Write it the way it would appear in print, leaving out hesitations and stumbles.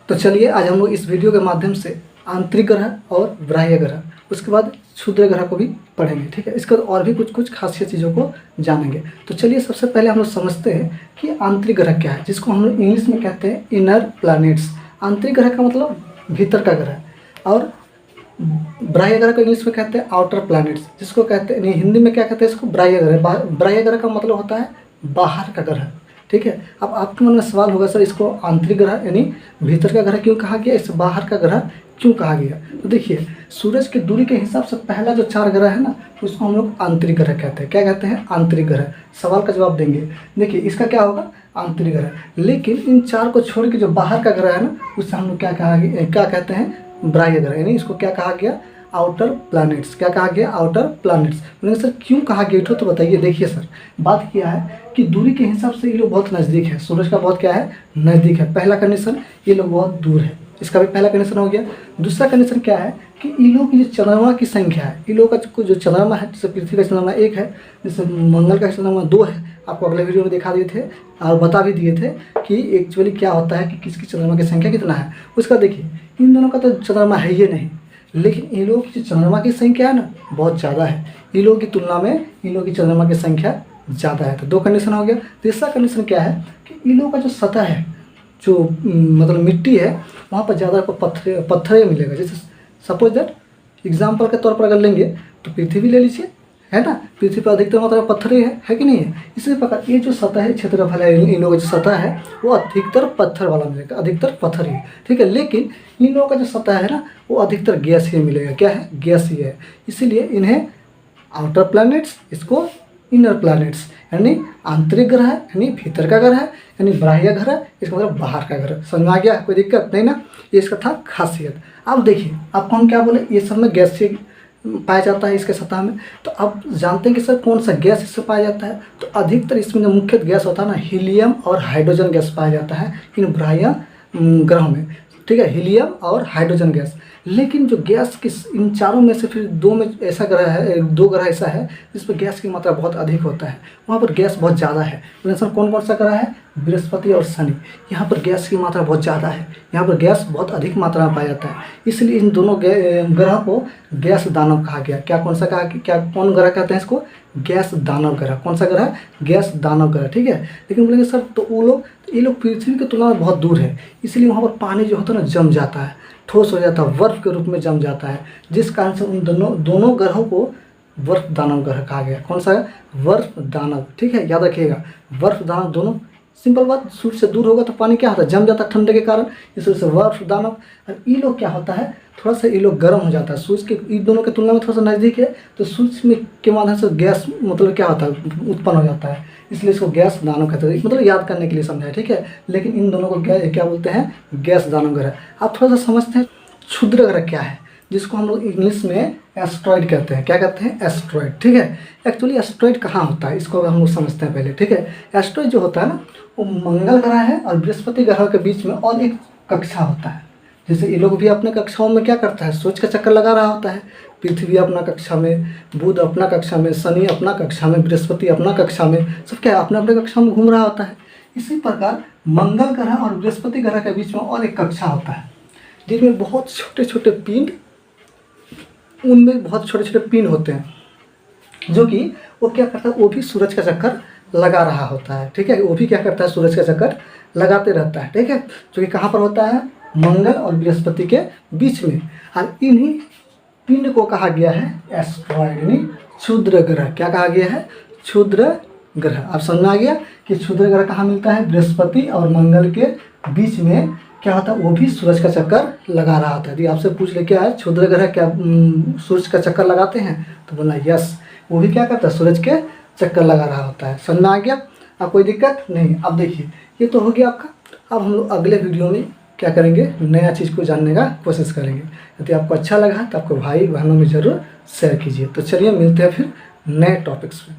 तो चलिए आज हम लोग इस वीडियो के माध्यम से आंतरिक ग्रह और बाह्य ग्रह, उसके बाद क्षुद्र ग्रह को भी पढ़ेंगे। ठीक है, इसके बाद और भी कुछ खासियत चीज़ों को जानेंगे। तो चलिए सबसे पहले हम लोग समझते हैं कि आंतरिक ग्रह क्या है, जिसको हम लोग इंग्लिश में कहते हैं इनर प्लैनेट्स। आंतरिक ग्रह का मतलब भीतर का ग्रह, और बाह्य ग्रह को इंग्लिश में कहते हैं आउटर प्लैनेट्स, जिसको कहते हैं हिंदी में क्या कहते हैं इसको, बाह्य ग्रह। बाह्य ग्रह का मतलब होता है बाहर का ग्रह। ठीक है, अब आपके मन में सवाल होगा सर इसको आंतरिक ग्रह यानी भीतर का ग्रह क्यों कहा गया, इसे बाहर का ग्रह क्यों कहा गया। तो देखिए सूरज की दूरी के हिसाब से पहला जो 4 ग्रह है ना, उसको हम लोग आंतरिक ग्रह कहते हैं। क्या कहते हैं? आंतरिक ग्रह। सवाल का जवाब देंगे। देखिए इसका क्या होगा, आंतरिक ग्रह। लेकिन इन 4 को छोड़ के जो बाहर का ग्रह है ना, उससे हम लोग क्या कहते हैं, बाह्य ग्रह, यानी इसको क्या कहा गया, आउटर प्लैनेट्स। क्या कहा गया, आउटर प्लैनेट्स। मैंने सर क्यों कहा गया तो बताइए। देखिए सर बात किया है कि दूरी के हिसाब से ये लोग बहुत नज़दीक है, सूरज का बहुत क्या है, नज़दीक है। पहला कंडीशन, ये लोग बहुत दूर है, इसका भी पहला कंडीशन हो गया। दूसरा कंडीशन क्या है कि इन लोगों की जो चंद्रमा की संख्या है, इन लोगों का जो चंद्रमा है, जैसे पृथ्वी का चंद्रमा 1 है, जैसे मंगल का चंद्रमा 2 है। आपको अगले वीडियो में दिखा दिए थे और बता भी दिए थे कि एक्चुअली क्या होता है कि किसकी चंद्रमा की संख्या कितना है। उसका देखिए इन दोनों का तो चंद्रमा है ही नहीं, लेकिन इन लोगों की जो चंद्रमा की संख्या है ना, बहुत ज़्यादा है। इन लोगों की तुलना में इन लोगों की चंद्रमा की संख्या ज़्यादा है। तो 2 कंडीशन हो गया। तीसरा कंडीशन क्या है कि इन लोगों का जो सतह है, जो मतलब मिट्टी है, वहाँ पर ज़्यादा आपको पत्थर मिलेगा। जैसे सपोज दैट एग्जाम्पल के तौर पर अगर लेंगे तो पृथ्वी ले लीजिए, है ना, पृथ्वी पर अधिकतर मात्रा में पत्थर ही है कि नहीं है। इसी प्रकार ये जो सतह है, क्षेत्रफल है, इन लोगों का जो सतह है वो अधिकतर पत्थर वाला मिलेगा, अधिकतर पत्थर ही। ठीक है, लेकिन इन लोगों का जो सतह है ना, वो अधिकतर गैस ही मिलेगा। क्या है, गैस ही है। इसीलिए इन्हें आउटर प्लैनेट्स, इसको इनर प्लैनेट्स, यानी आंतरिक ग्रह यानी भीतर का ग्रह, यानी बाह्य ग्रह इसका मतलब बाहर का ग्रह। समझ में आ गया, कोई दिक्कत नहीं ना। ये इसका था खासियत। अब देखिए आपको हम क्या बोले, ये सब में गैस से पाया जाता है इसके सतह में। तो अब जानते हैं कि सर कौन सा गैस इससे पाया जाता है। तो अधिकतर इसमें जो मुख्य गैस होता है ना, हीलियम और हाइड्रोजन गैस पाया जाता है इन बाह्य ग्रहों में। ठीक है, हीलियम और हाइड्रोजन गैस। लेकिन जो गैस की इन चारों में से फिर 2 में ऐसा ग्रह है, 2 ग्रह ऐसा है जिस पर गैस की मात्रा बहुत अधिक होता है, वहाँ पर गैस बहुत ज़्यादा है। तो सर कौन कौन सा ग्रह है, बृहस्पति और शनि। यहाँ पर गैस की मात्रा बहुत ज़्यादा है, यहाँ पर गैस बहुत अधिक मात्रा में पाया जाता है। इसलिए इन दोनों ग्रह को गैस दानव कहा गया। क्या कौन सा कहा, क्या कौन ग्रह कहते हैं इसको, गैस दानव ग्रह। कौन सा ग्रह, गैस दानव ग्रह। ठीक है, लेकिन बोलेंगे सर तो ये लोग पृथ्वी की तुलना में बहुत दूर है, इसलिए वहाँ पर पानी जो होता है ना जम जाता है, ठोस हो जाता है, बर्फ के रूप में जम जाता है, जिस कारण से उन दोनों ग्रहों को बर्फ दानव ग्रह कहा गया। कौन सा है, बर्फ दानव। ठीक है, याद रखिएगा, बर्फ दानव दोनों। सिंपल बात, सूर्य से दूर होगा तो पानी क्या होता है, जम जाता है ठंडे के कारण, इस वजह से बर्फ दानव। और ये लोग क्या होता है, थोड़ा सा ये लोग गर्म हो जाता है, सूर्य के इन दोनों की तुलना में थोड़ा सा नज़दीक है, तो सूर्य में के माध्यम से गैस मतलब क्या होता है, उत्पन्न हो जाता है, इसलिए इसको गैस दानव कहते हैं। मतलब याद करने के लिए समझा है। ठीक है, लेकिन इन दोनों को क्या बोलते हैं, गैस दानव ग्रह। आप थोड़ा सा समझते हैं क्षुद्र ग्रह क्या है, जिसको हम लोग इंग्लिश में एस्ट्रॉइड कहते हैं। क्या कहते हैं, एस्ट्रॉइड। ठीक है, एक्चुअली एस्ट्रॉइड कहाँ होता है, इसको हम लोग समझते हैं पहले। ठीक है, एस्ट्रॉइड जो होता है ना, वो मंगल ग्रह है और बृहस्पति ग्रह के बीच में और एक कक्षा होता है। जैसे ये लोग भी अपने कक्षाओं में क्या करता है, सूर्य का चक्कर लगा रहा होता है। पृथ्वी अपना कक्षा में, बुध अपना कक्षा में, शनि अपना कक्षा में, बृहस्पति अपना कक्षा में, सब क्या अपने अपने कक्षा में घूम रहा होता है। इसी प्रकार मंगल ग्रह और बृहस्पति ग्रह के बीच में और एक कक्षा होता है, जिनमें बहुत छोटे छोटे पिंड, उनमें बहुत छोटे छोटे पिंड होते हैं, जो कि वो क्या करता है, वो भी सूरज का चक्कर लगा रहा होता है। ठीक है, वो भी क्या करता है, सूरज का चक्कर लगाते रहता है। ठीक है, जो कि कहाँ पर होता है, मंगल और बृहस्पति के बीच में। और इन्हीं पिंड को कहा गया है एस्ट्रॉइड, यानी क्षुद्र ग्रह। क्या कहा गया है, क्षुद्र ग्रह। आप समझ में आ गया कि क्षुद्र ग्रह कहाँ मिलता है, बृहस्पति और मंगल के बीच में क्या होता है, वो भी सूरज का चक्कर लगा रहा होता है। यदि आपसे पूछ ले क्या है क्षुद्र ग्रह, क्या सूरज का चक्कर लगाते हैं, तो बोलना यस, वो भी क्या करता है, सूरज के चक्कर लगा रहा होता है। समझ में आ गया, अब कोई दिक्कत नहीं। अब देखिए ये तो हो गया आपका। अब हम लोग अगले वीडियो में क्या करेंगे, नया चीज़ को जानने का कोशिश करेंगे। यदि आपको अच्छा लगा तो आपको भाई बहनों में ज़रूर शेयर कीजिए। तो चलिए मिलते हैं फिर नए टॉपिक्स में।